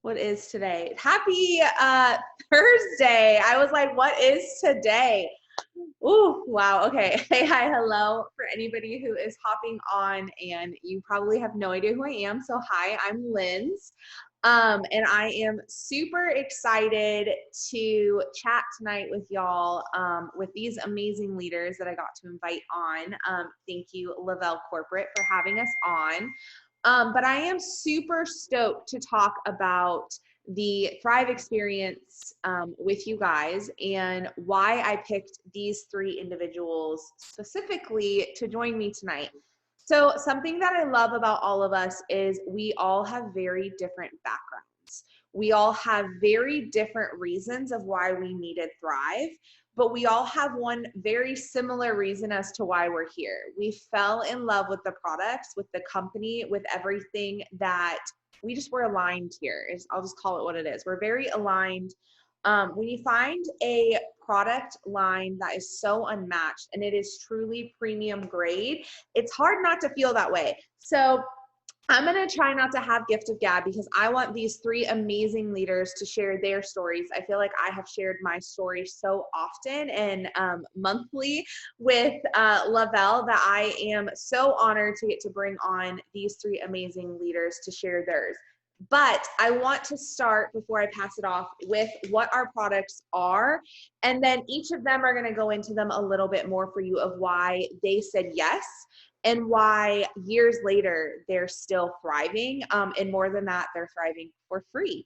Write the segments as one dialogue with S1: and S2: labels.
S1: What is today? Happy Thursday. I was like, what is today? Ooh, wow. Okay. Hey, hi, hello. For anybody who is hopping on and you probably have no idea who I am. So hi, I'm Linz. And I am super excited to chat tonight with y'all with these amazing leaders that I got to invite on. Thank you, Lavelle Corporate, for having us on. But I am super stoked to talk about the Thrive experience with you guys and why I picked these three individuals specifically to join me tonight. So something that I love about all of us is we all have very different backgrounds. We all have very different reasons of why we needed Thrive, but we all have one very similar reason as to why we're here. We fell in love with the products, with the company, with everything that we just were aligned here. I'll just call it what it is. We're very aligned. When you find a product line that is so unmatched and it is truly premium grade, it's hard not to feel that way. So I'm going to try not to have gift of gab because I want these three amazing leaders to share their stories. I feel like I have shared my story so often and monthly with Lavelle that I am so honored to get to bring on these three amazing leaders to share theirs. But I want to start, before I pass it off, with what our products are. And then each of them are going to go into them a little bit more for you of why they said yes and why years later they're still thriving. And more than that, they're thriving for free.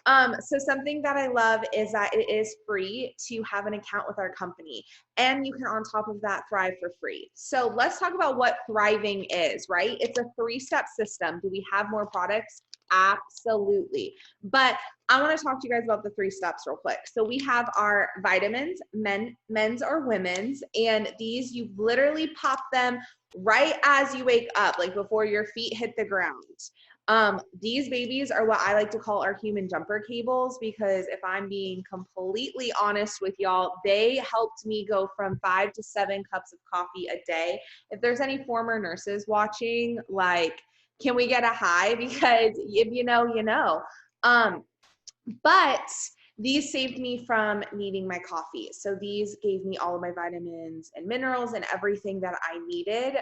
S1: So something that I love is that it is free to have an account with our company, and you can on top of that thrive for free. So let's talk about what thriving is, right? It's a 3-step system. Do we have more products? Absolutely. But I want to talk to you guys about the 3 steps real quick. So we have our vitamins, men's or women's, and these you literally pop them right as you wake up, like before your feet hit the ground. These babies are what I like to call our human jumper cables, because if I'm being completely honest with y'all, they helped me go from 5 to 7 cups of coffee a day. If there's any former nurses watching, like, can we get a high? Because if you know, you know. But these saved me from needing my coffee. So these gave me all of my vitamins and minerals and everything that I needed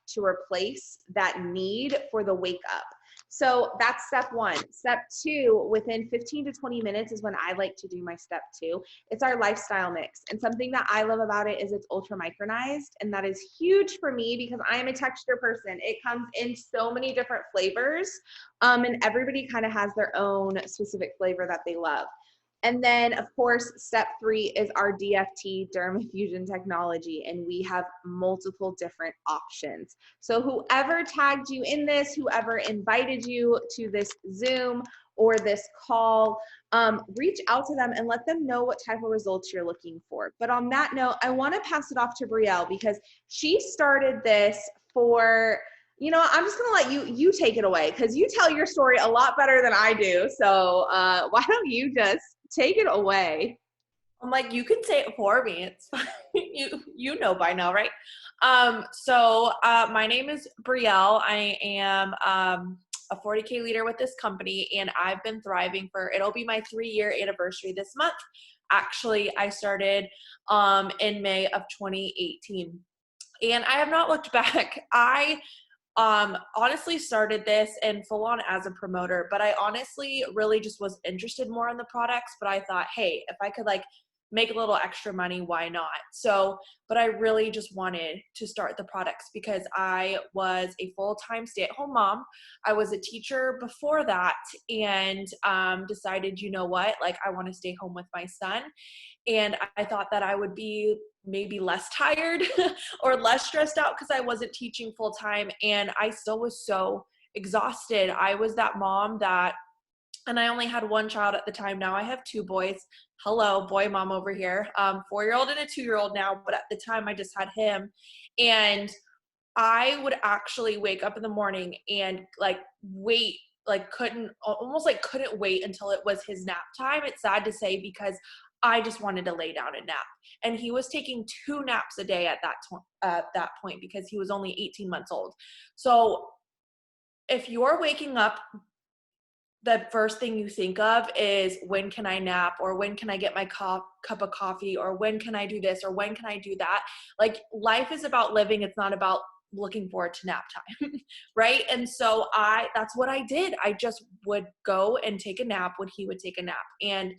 S1: to replace that need for the wake up. So that's step 1. Step 2, within 15 to 20 minutes is when I like to do my step 2. It's our lifestyle mix. And something that I love about it is it's ultra micronized. And that is huge for me because I am a texture person. It comes in so many different flavors. And everybody kind of has their own specific flavor that they love. And then, of course, step 3 is our DFT dermafusion technology, and we have multiple different options. So whoever tagged you in this, whoever invited you to this Zoom or this call, reach out to them and let them know what type of results you're looking for. But on that note, I want to pass it off to Brielle because she started this for, you know, I'm just going to let you take it away because you tell your story a lot better than I do. So why don't you just take it away?
S2: I'm like, you can say it for me. It's fine. You know by now, right? So my name is Brielle. I am a 40K leader with this company, and I've been thriving it'll be my 3-year anniversary this month. Actually, I started in May of 2018, and I have not looked back. I honestly started this and full on as a promoter, but I honestly really just was interested more in the products. But I thought, hey, if I could like make a little extra money, why not? So, but I really just wanted to start the products because I was a full-time stay-at-home mom. I was a teacher before that, and decided, you know what, like I want to stay home with my son. And I thought that I would be maybe less tired or less stressed out because I wasn't teaching full time, and I still was so exhausted. I was that mom and I only had one child at the time. Now I have 2 boys. Hello, boy mom over here. 4-year-old and a 2-year-old now, but at the time I just had him. And I would actually wake up in the morning and couldn't wait until it was his nap time. It's sad to say because I just wanted to lay down and nap. And he was taking 2 naps a day at that point because he was only 18 months old. So if you're waking up the first thing you think of is when can I nap, or when can I get my cup of coffee, or when can I do this, or when can I do that? Like, life is about living. It's not about looking forward to nap time. Right? And so that's what I did. I just would go and take a nap when he would take a nap. And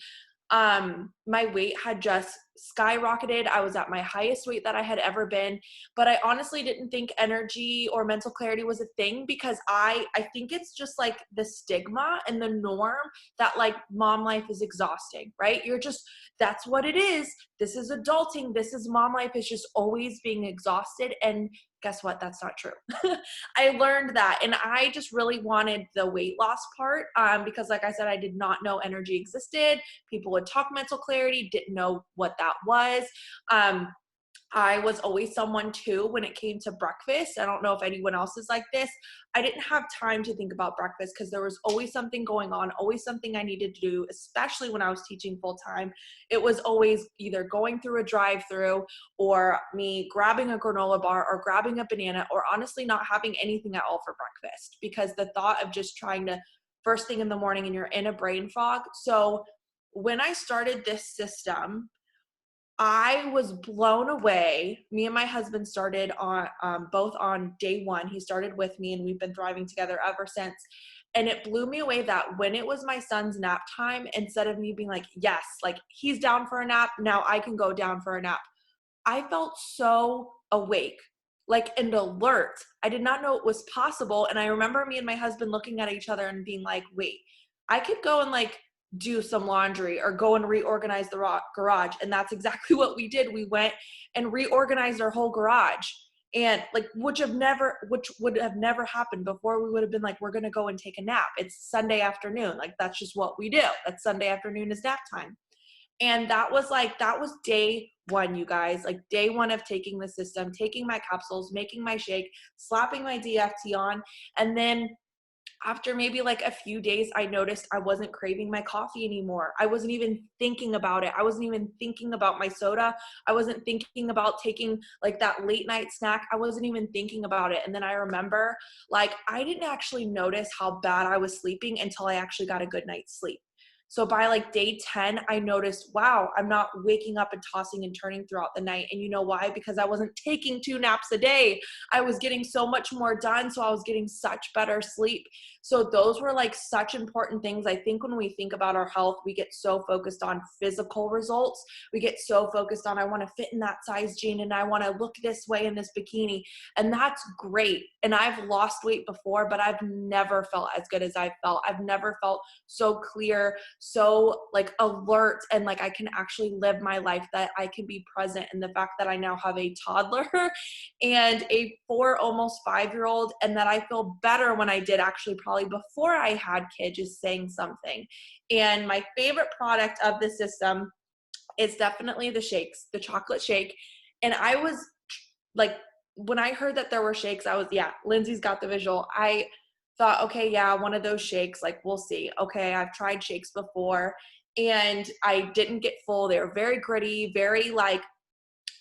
S2: my weight had just skyrocketed. I was at my highest weight that I had ever been, but I honestly didn't think energy or mental clarity was a thing, because I think it's just like the stigma and the norm that like mom life is exhausting, right? That's what it is. This is adulting. This is mom life, is just always being exhausted. And guess what? That's not true. I learned that. And I just really wanted the weight loss part, because like I said, I did not know energy existed. People would talk mental clarity, didn't know what that was. I was always someone too, when it came to breakfast. I don't know if anyone else is like this. I didn't have time to think about breakfast because there was always something going on, always something I needed to do, especially when I was teaching full time. It was always either going through a drive-through, or me grabbing a granola bar, or grabbing a banana, or honestly not having anything at all for breakfast, because the thought of just trying to first thing in the morning, and you're in a brain fog. So when I started this system, I was blown away. Me and my husband started on both on day one. He started with me, and we've been thriving together ever since. And it blew me away that when it was my son's nap time, instead of me being like, yes, like he's down for a nap, now I can go down for a nap, I felt so awake, like, and alert. I did not know it was possible. And I remember me and my husband looking at each other and being like, wait, I could go and like do some laundry, or go and reorganize the garage. And that's exactly what we did. We went and reorganized our whole garage. And like, which would have never happened before. We would have been like, we're going to go and take a nap. It's Sunday afternoon. Like, that's just what we do. That Sunday afternoon is nap time. And that was day one, you guys, like day one of taking the system, taking my capsules, making my shake, slapping my DFT on. And then after maybe like a few days, I noticed I wasn't craving my coffee anymore. I wasn't even thinking about it. I wasn't even thinking about my soda. I wasn't thinking about taking like that late night snack. I wasn't even thinking about it. And then I remember, like, I didn't actually notice how bad I was sleeping until I actually got a good night's sleep. So by like day 10, I noticed, wow, I'm not waking up and tossing and turning throughout the night. And you know why? Because I wasn't taking 2 naps a day. I was getting so much more done. So I was getting such better sleep. So those were like such important things. I think when we think about our health, we get so focused on physical results. We get so focused on, I want to fit in that size jean, and I want to look this way in this bikini. And that's great. And I've lost weight before, but I've never felt as good as I've felt. I've never felt so clear, so like alert, and like I can actually live my life, that I can be present. And the fact that I now have a toddler and a 4, almost 5-year-old, and that I feel better when I did actually probably before I had kids, is saying something. And my favorite product of the system is definitely the shakes, the chocolate shake. And I was like, when I heard that there were shakes, I was, yeah, Lindsay's got the visual. I thought, okay, yeah, one of those shakes, like, we'll see. Okay, I've tried shakes before and I didn't get full. They were very gritty, very like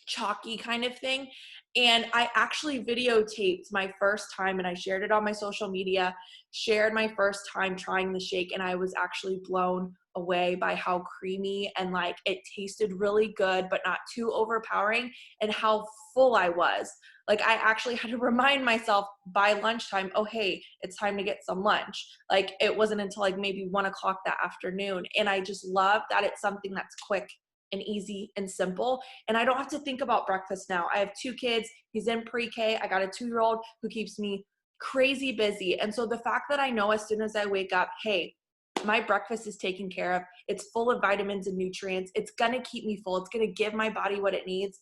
S2: chalky kind of thing. And I actually videotaped my first time, and I shared it on my social media, shared my first time trying the shake. And I was actually blown away by how creamy and like it tasted really good, but not too overpowering, and how full I was. Like, I actually had to remind myself by lunchtime, oh, hey, it's time to get some lunch. Like, it wasn't until like maybe 1 o'clock that afternoon. And I just love that it's something that's quick and easy and simple. And I don't have to think about breakfast now. I have 2 kids. He's in pre-K. I got a 2-year-old who keeps me crazy busy. And so the fact that I know as soon as I wake up, hey, my breakfast is taken care of. It's full of vitamins and nutrients. It's going to keep me full. It's going to give my body what it needs.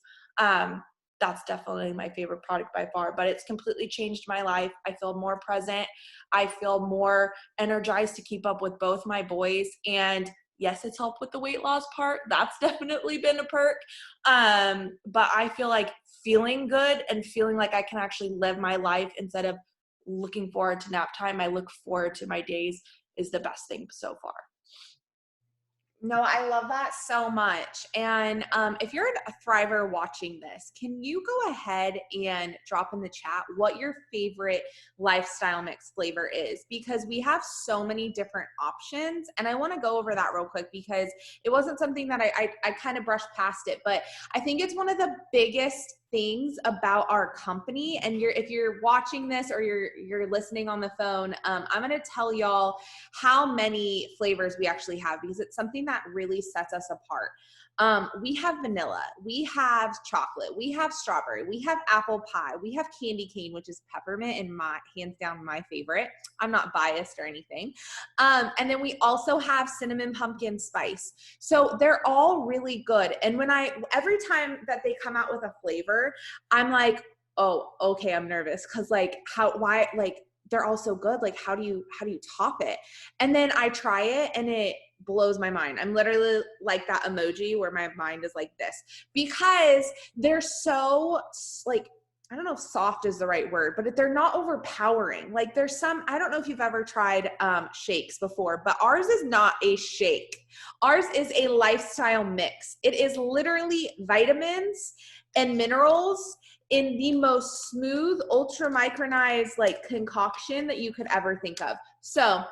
S2: That's definitely my favorite product by far, but it's completely changed my life. I feel more present. I feel more energized to keep up with both my boys. And yes, it's helped with the weight loss part. That's definitely been a perk. But I feel like feeling good and feeling like I can actually live my life instead of looking forward to nap time. I look forward to my days is the best thing so far.
S1: No, I love that so much. And if you're a thriver watching this, can you go ahead and drop in the chat what your favorite lifestyle mix flavor is? Because we have so many different options. And I want to go over that real quick because it wasn't something that I kind of brushed past it. But I think it's one of the biggest things about our company. And if you're watching this or you're listening on the phone, I'm going to tell y'all how many flavors we actually have because it's something that really sets us apart. We have vanilla, we have chocolate, we have strawberry, we have apple pie, we have candy cane, which is peppermint and my hands down my favorite. I'm not biased or anything. And then we also have cinnamon pumpkin spice. So they're all really good. And every time that they come out with a flavor, I'm like, oh, okay, I'm nervous. Cause they're all so good. Like, how do you top it? And then I try it and it blows my mind. I'm literally like that emoji where my mind is like this because they're so like, I don't know if soft is the right word, but they're not overpowering. Like there's I don't know if you've ever tried shakes before, but ours is not a shake. Ours is a lifestyle mix. It is literally vitamins and minerals in the most smooth, ultra micronized like concoction that you could ever think of. So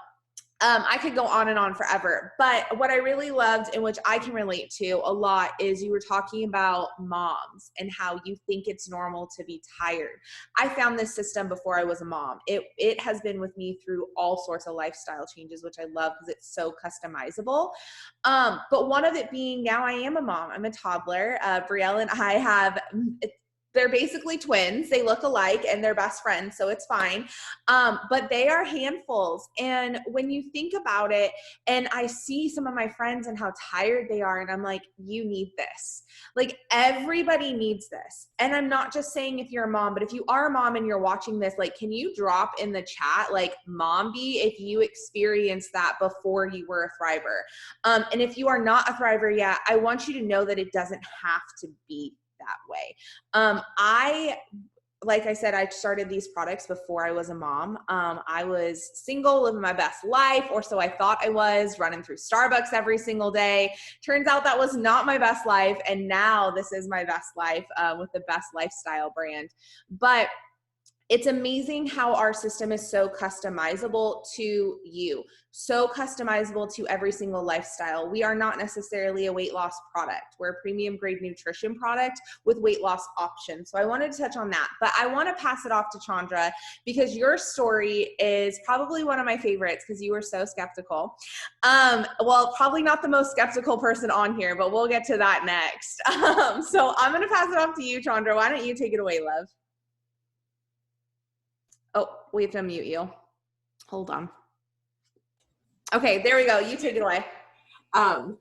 S1: I could go on and on forever, but what I really loved and which I can relate to a lot is you were talking about moms and how you think it's normal to be tired. I found this system before I was a mom. It has been with me through all sorts of lifestyle changes, which I love because it's so customizable. But one of it being now I am a mom. I'm a toddler. Brielle and I have they're basically twins. They look alike and they're best friends, so it's fine. But they are handfuls. And when you think about it, and I see some of my friends and how tired they are, and I'm like, you need this. Like everybody needs this. And I'm not just saying if you're a mom, but if you are a mom and you're watching this, like, can you drop in the chat, like mom bee, if you experienced that before you were a thriver? And if you are not a thriver yet, I want you to know that it doesn't have to be that way. Like I said, I started these products before I was a mom. I was single, living my best life, or so I thought I was, running through Starbucks every single day. Turns out that was not my best life. And now this is my best life with the best lifestyle brand. But it's amazing how our system is so customizable to you, so customizable to every single lifestyle. We are not necessarily a weight loss product. We're a premium grade nutrition product with weight loss options. So I wanted to touch on that, but I want to pass it off to Chandra because your story is probably one of my favorites because you were so skeptical. Well, probably not the most skeptical person on here, but we'll get to that next. So I'm going to pass it off to you, Chandra. Why don't you take it away, love? Oh, we have to unmute you. Hold on. Okay, there we go. You take it away.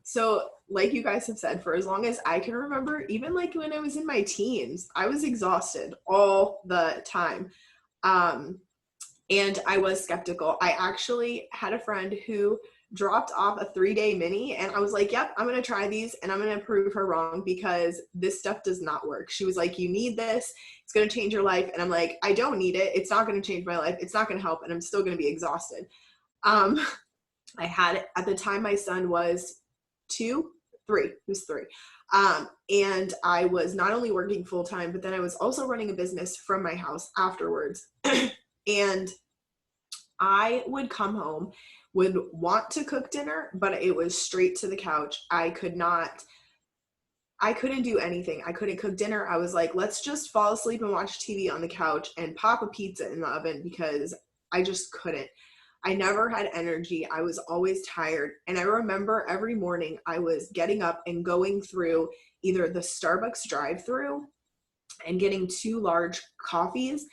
S3: So like you guys have said, for as long as I can remember, even like when I was in my teens, I was exhausted all the time. And I was skeptical. I actually had a friend who dropped off a 3-day mini and I was like, yep, I'm going to try these and I'm going to prove her wrong because this stuff does not work. She was like, you need this. It's going to change your life. And I'm like, I don't need it. It's not going to change my life. It's not going to help. And I'm still going to be exhausted. I had, at the time, my son was 3. He was 3. And I was not only working full time, but then I was also running a business from my house afterwards. And I would come home, would want to cook dinner, but it was straight to the couch. I couldn't do anything. I couldn't cook dinner. I was like, let's just fall asleep and watch TV on the couch and pop a pizza in the oven because I just couldn't. I never had energy. I was always tired. And I remember every morning I was getting up and going through either the Starbucks drive-through and getting 2 large coffees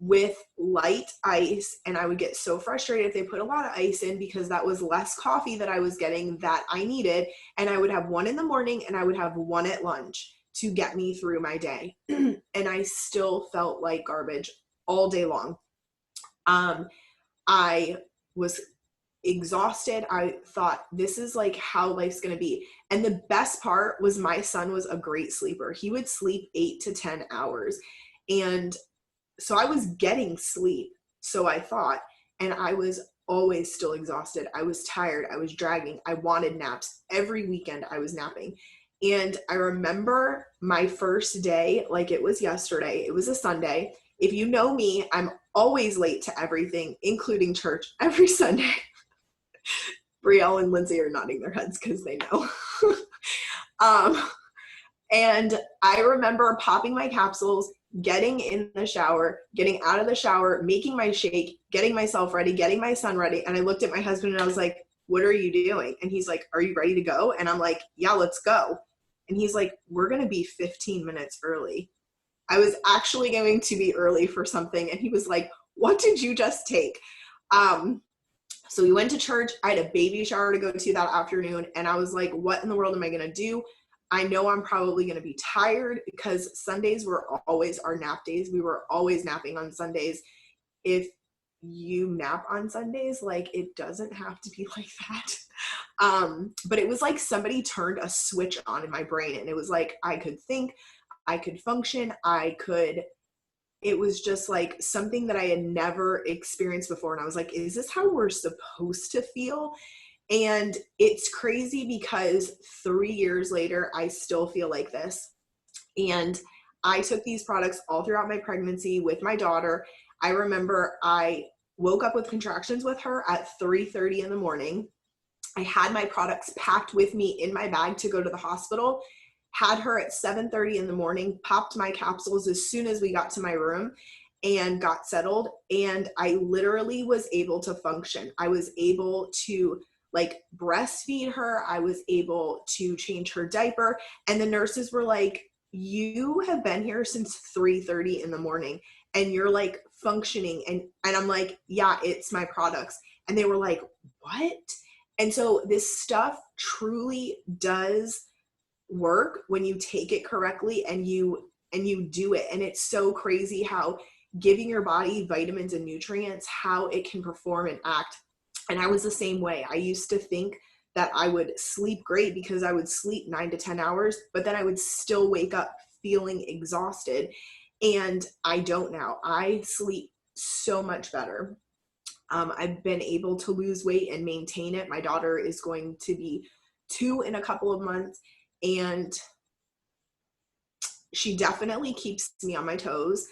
S3: with light ice, and I would get so frustrated if they put a lot of ice in because that was less coffee that I was getting that I needed, and I would have 1 in the morning and I would have 1 at lunch to get me through my day. And I still felt like garbage all day long. I was exhausted. I thought this is like how life's going to be. And the best part was my son was a great sleeper. He would sleep 8 to 10 hours. And so I was getting sleep, so I thought, and I was always still exhausted. I was tired. I was dragging. I wanted naps. Every weekend I was napping. And I remember my first day like it was yesterday. It was a Sunday. If you know me, I'm always late to everything, including church, every Sunday. Brielle and Lindsay are nodding their heads because they know. And I remember popping my capsules, getting in the shower, getting out of the shower, making my shake, getting myself ready, getting my son ready. And I looked at my husband and I was like, what are you doing? And he's like, are you ready to go? And I'm like, yeah, let's go. And he's like, we're going to be 15 minutes early. I was actually going to be early for something. And he was like, what did you just take? So we went to church. I had a baby shower to go to that afternoon. And I was like, what in the world am I going to do? I know I'm probably going to be tired because Sundays were always our nap days. We were always napping on Sundays. If you nap on Sundays, like it doesn't have to be like that. But it was like somebody turned a switch on in my brain and it was like, I could think, I could function, it was just like something that I had never experienced before. And I was like, is this how we're supposed to feel? And it's crazy because 3 years later, I still feel like this. And I took these products all throughout my pregnancy with my daughter. I remember I woke up with contractions with her at 3:30 in the morning. I had my products packed with me in my bag to go to the hospital, had her at 7:30 in the morning, popped my capsules as soon as we got to my room and got settled. And I literally was able to function. I was able to like breastfeed her. I was able to change her diaper. And the nurses were like, you have been here since 3:30 in the morning and you're like functioning. And I'm like, yeah, it's my products. And they were like, what? And so this stuff truly does work when you take it correctly and you do it. And it's so crazy how giving your body vitamins and nutrients, how it can perform and act. And I was the same way. I used to think that I would sleep great because I would sleep 9 to 10 hours, but then I would still wake up feeling exhausted. And I don't now. I sleep so much better. I've been able to lose weight and maintain it. My daughter is going to be 2 in a couple of months, and she definitely keeps me on my toes.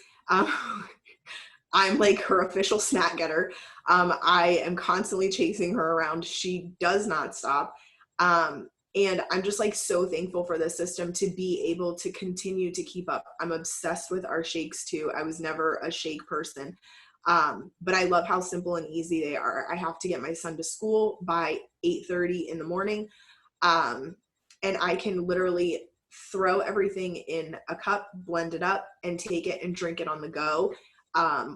S3: I'm like her official snack getter. I am constantly chasing her around. She does not stop. And I'm just like so thankful for this system to be able to continue to keep up. I'm obsessed with our shakes too. I was never a shake person. But I love how simple and easy they are. I have to get my son to school by 8:30 in the morning. And I can literally throw everything in a cup, blend it up, and take it and drink it on the go,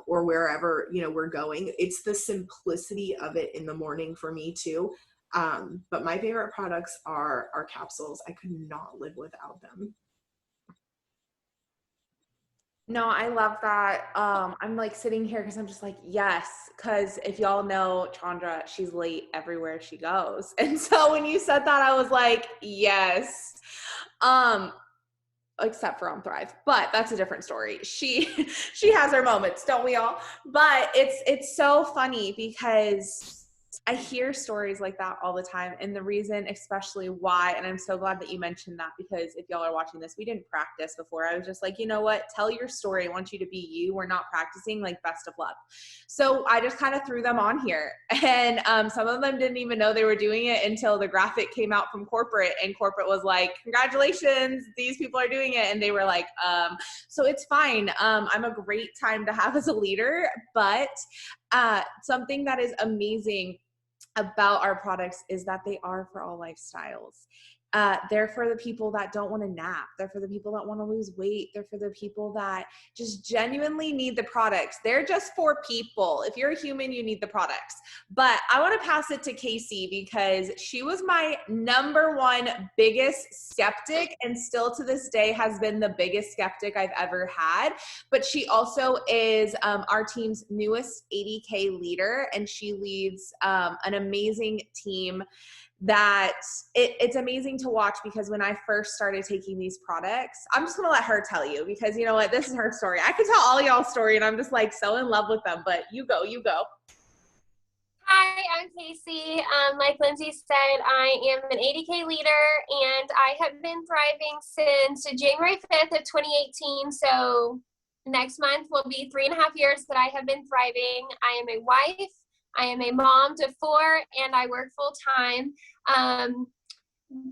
S3: or wherever, we're going. It's the simplicity of it in the morning for me too. But my favorite products are our capsules. I could not live without them.
S1: No, I love that. I'm like sitting here because I'm just like, yes, because if y'all know Chandra, she's late everywhere she goes. And so when you said that, I was like, yes. Except for on Thrive, but that's a different story. She has her moments, don't we all? But it's so funny because I hear stories like that all the time. And the reason especially why, and I'm so glad that you mentioned that, because if y'all are watching this, we didn't practice before. I was just like, you know what? Tell your story. I want you to be you. We're not practicing, like, best of luck. So I just kind of threw them on here. And some of them didn't even know they were doing it until the graphic came out from corporate, and corporate was like, congratulations, these people are doing it. And they were like, so it's fine. I'm a great time to have as a leader, but something that is amazing about our products is that they are for all lifestyles. They're for the people that don't want to nap. They're for the people that want to lose weight. They're for the people that just genuinely need the products. They're just for people. If you're a human, you need the products. But I want to pass it to Casey because she was my number one biggest skeptic, and still to this day has been the biggest skeptic I've ever had. But she also is our team's newest 80K leader, and she leads an amazing team that it's amazing to watch, because when I first started taking these products, I'm just going to let her tell you, because you know what, this is her story. I could tell all y'all's story and I'm just like so in love with them, but you go.
S4: Hi, I'm Casey. Like Lindsay said, I am an 80K leader, and I have been thriving since January 5th of 2018. So next month will be 3.5 years that I have been thriving. I am a wife, I am a mom to 4, and I work full time.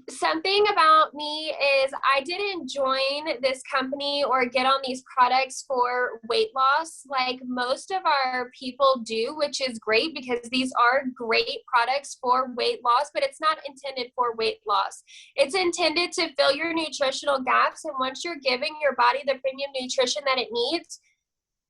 S4: Something about me is I didn't join this company or get on these products for weight loss like most of our people do, which is great because these are great products for weight loss, but it's not intended for weight loss. It's intended to fill your nutritional gaps, and once you're giving your body the premium nutrition that it needs,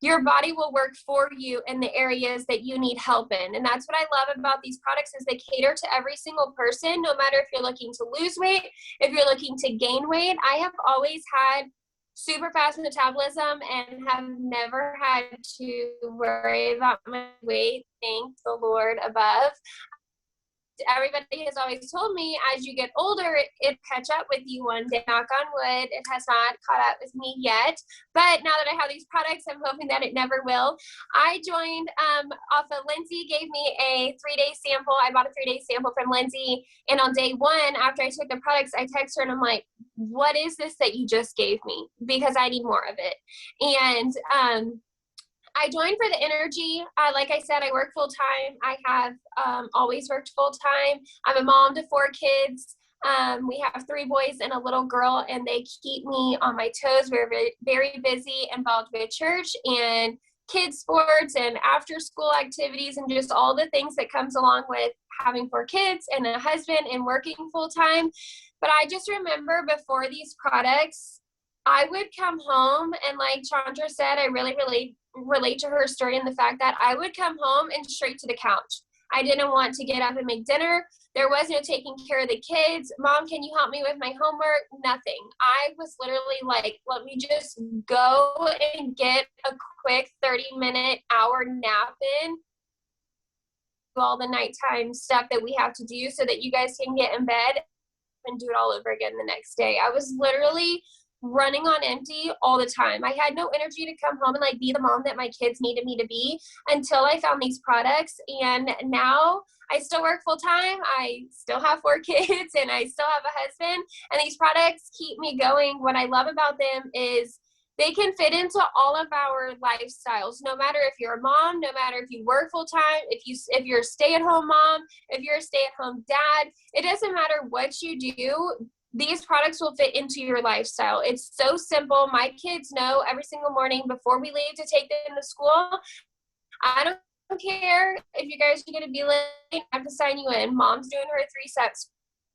S4: your body will work for you in the areas that you need help in. And that's what I love about these products is they cater to every single person, no matter if you're looking to lose weight, if you're looking to gain weight. I have always had super fast metabolism and have never had to worry about my weight. Thank the Lord above. Everybody has always told me as you get older, it catch up with you one day. Knock on wood, it has not caught up with me yet. But now that I have these products, I'm hoping that it never will. I joined off of Lindsay, gave me a 3-day sample. I bought a 3-day sample from Lindsay. And on day 1, after I took the products, I text her and I'm like, what is this that you just gave me? Because I need more of it. And I joined for the energy. Like I said, I work full time. I have always worked full time. I'm a mom to 4 kids. We have 3 boys and a little girl, and they keep me on my toes. We're very, very busy, involved with church and kids sports and after school activities and just all the things that comes along with having 4 kids and a husband and working full time. But I just remember before these products, I would come home and like Chandra said, I really relate to her story and the fact that I would come home and straight to the couch. I didn't want to get up and make dinner. There was no taking care of the kids. Mom, can you help me with my homework? Nothing. I was literally like, let me just go and get a quick 30-minute hour nap in. All the nighttime stuff that we have to do so that you guys can get in bed and do it all over again the next day. I was literally running on empty all the time. I had no energy to come home and like be the mom that my kids needed me to be until I found these products. And now I still work full time. I still have 4 kids and I still have a husband, and these products keep me going. What I love about them is they can fit into all of our lifestyles, no matter if you're a mom, no matter if you work full time, if you're a stay-at-home mom, if you're a stay-at-home dad, it doesn't matter what you do. These products will fit into your lifestyle. It's so simple. My kids know every single morning before we leave to take them to school. I don't care if you guys are going to be late. I have to sign you in. Mom's doing her 3 steps.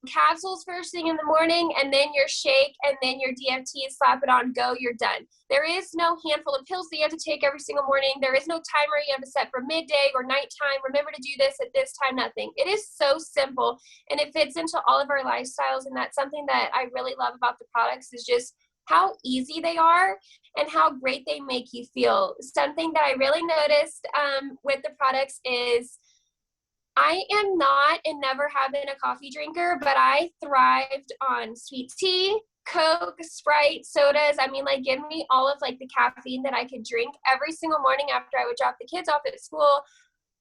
S4: Capsules first thing in the morning, and then your shake, and then your DFT, slap it on, go, you're done. There is no handful of pills that you have to take every single morning. There is no timer you have to set for midday or nighttime. Remember to do this at this time, nothing. It is so simple, and it fits into all of our lifestyles, and that's something that I really love about the products is just how easy they are and how great they make you feel. Something that I really noticed with the products is I am not and never have been a coffee drinker, but I thrived on sweet tea, Coke, Sprite, sodas. I mean, like, give me all of like the caffeine that I could drink every single morning after I would drop the kids off at school.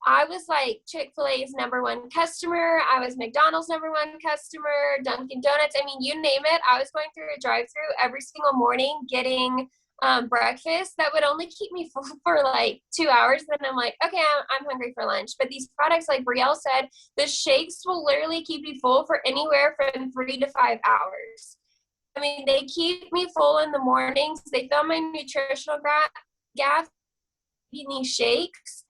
S4: I was like Chick-fil-A's #1 customer. I was McDonald's #1 customer, Dunkin' Donuts. I mean, you name it. I was going through a drive-through every single morning getting breakfast that would only keep me full for like 2 hours. Then I'm like, okay, I'm hungry for lunch. But these products, like Brielle said, the shakes will literally keep you full for anywhere from 3 to 5 hours. I mean, they keep me full in the mornings. They fill my nutritional gap in these shakes.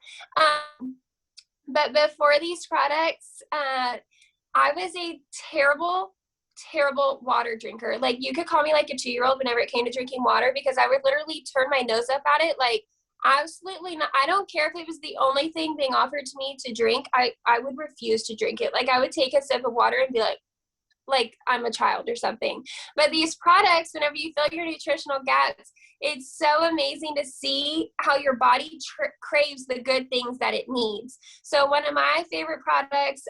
S4: But before these products, I was a terrible water drinker. Like, you could call me like a 2-year-old whenever it came to drinking water, because I would literally turn my nose up at it. Like, absolutely not. I don't care if it was the only thing being offered to me to drink. I would refuse to drink it. Like, I would take a sip of water and be like I'm a child or something. But these products, whenever you fill your nutritional gaps, it's so amazing to see how your body craves the good things that it needs. So one of my favorite products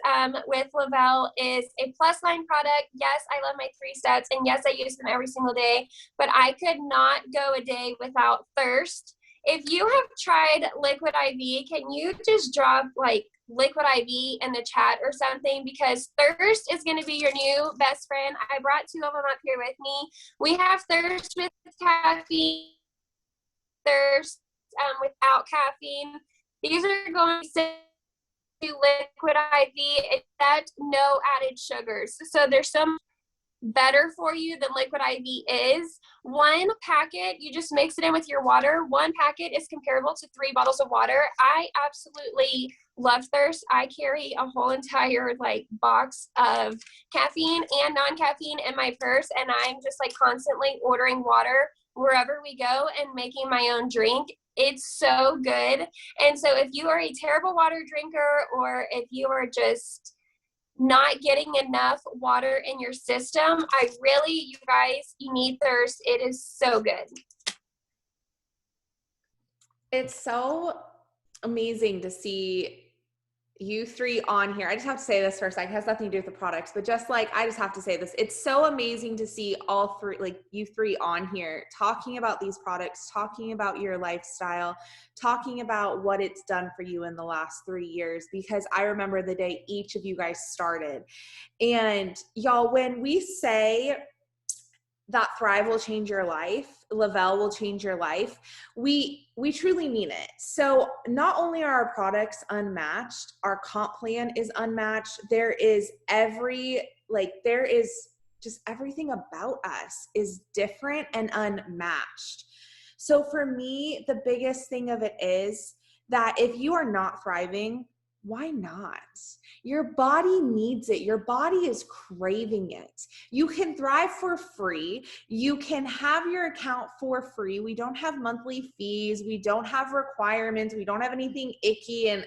S4: with Lavelle is a plus line product. Yes, I love my 3 steps, and yes, I use them every single day, but I could not go a day without Thirst. If you have tried Liquid IV, can you just drop like Liquid IV in the chat or something? Because Thirst is going to be your new best friend. I brought 2 of them up here with me. We have Thirst with caffeine, Thirst without caffeine. These are going to Liquid IV, except no added sugars. So there's some better for you than Liquid IV is. 1 packet, you just mix it in with your water. 1 packet is comparable to 3 bottles of water. I absolutely love Thirst. I carry a whole entire like box of caffeine and non-caffeine in my purse, and I'm just like constantly ordering water wherever we go and making my own drink. It's so good. And so if you are a terrible water drinker, or if you are just not getting enough water in your system, you guys, you need Thirst. It is so good.
S1: It's so amazing to see you 3 on here. I just have to say this first, like, it has nothing to do with the products, but just like, I just have to say this. It's so amazing to see all 3, like you 3 on here talking about these products, talking about your lifestyle, talking about what it's done for you in the last 3 years, because I remember the day each of you guys started. And y'all, when we say that Thrive will change your life, Lavelle will change your life, we truly mean it. So not only are our products unmatched, our comp plan is unmatched. There is just everything about us is different and unmatched. So for me, the biggest thing of it is that if you are not thriving, why not? Your body needs it. Your body is craving it. You can thrive for free. You can have your account for free. We don't have monthly fees. We don't have requirements. We don't have anything icky and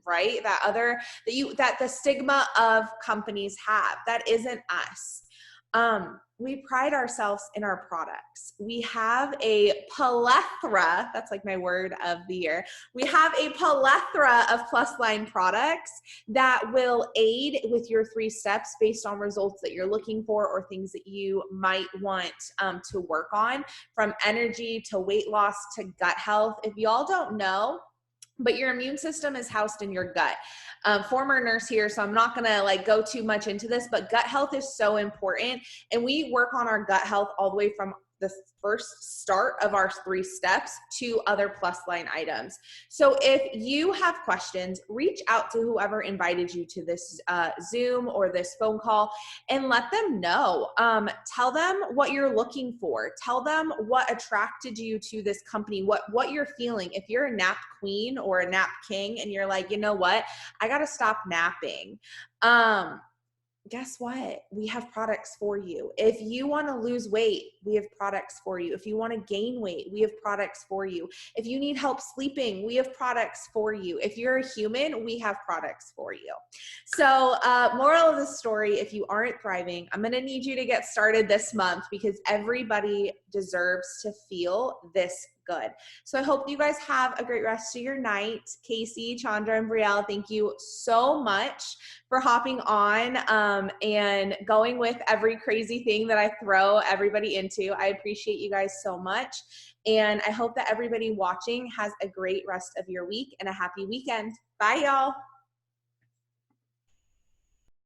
S1: right? That the stigma of companies have. That isn't us. We pride ourselves in our products. We have a plethora, that's like my word of the year. We have a plethora of plus line products that will aid with your 3 steps based on results that you're looking for or things that you might want to work on, from energy to weight loss to gut health. If y'all don't know, but your immune system is housed in your gut. Former nurse here, so I'm not gonna like go too much into this, but gut health is so important. And we work on our gut health all the way from the first start of our 3 steps to other plus line items. So if you have questions, reach out to whoever invited you to this Zoom or this phone call and let them know. Tell them what you're looking for. Tell them what attracted you to this company, what you're feeling. If you're a nap queen or a nap king and you're like, you know what, I got to stop napping. Guess what? We have products for you. If you want to lose weight, we have products for you. If you want to gain weight, we have products for you. If you need help sleeping, we have products for you. If you're a human, we have products for you. So moral of the story, if you aren't thriving, I'm going to need you to get started this month, because everybody deserves to feel this good. So I hope you guys have a great rest of your night. Casey, Chandra, and Brielle, thank you so much for hopping on and going with every crazy thing that I throw everybody into. I appreciate you guys so much. And I hope that everybody watching has a great rest of your week and a happy weekend. Bye, y'all.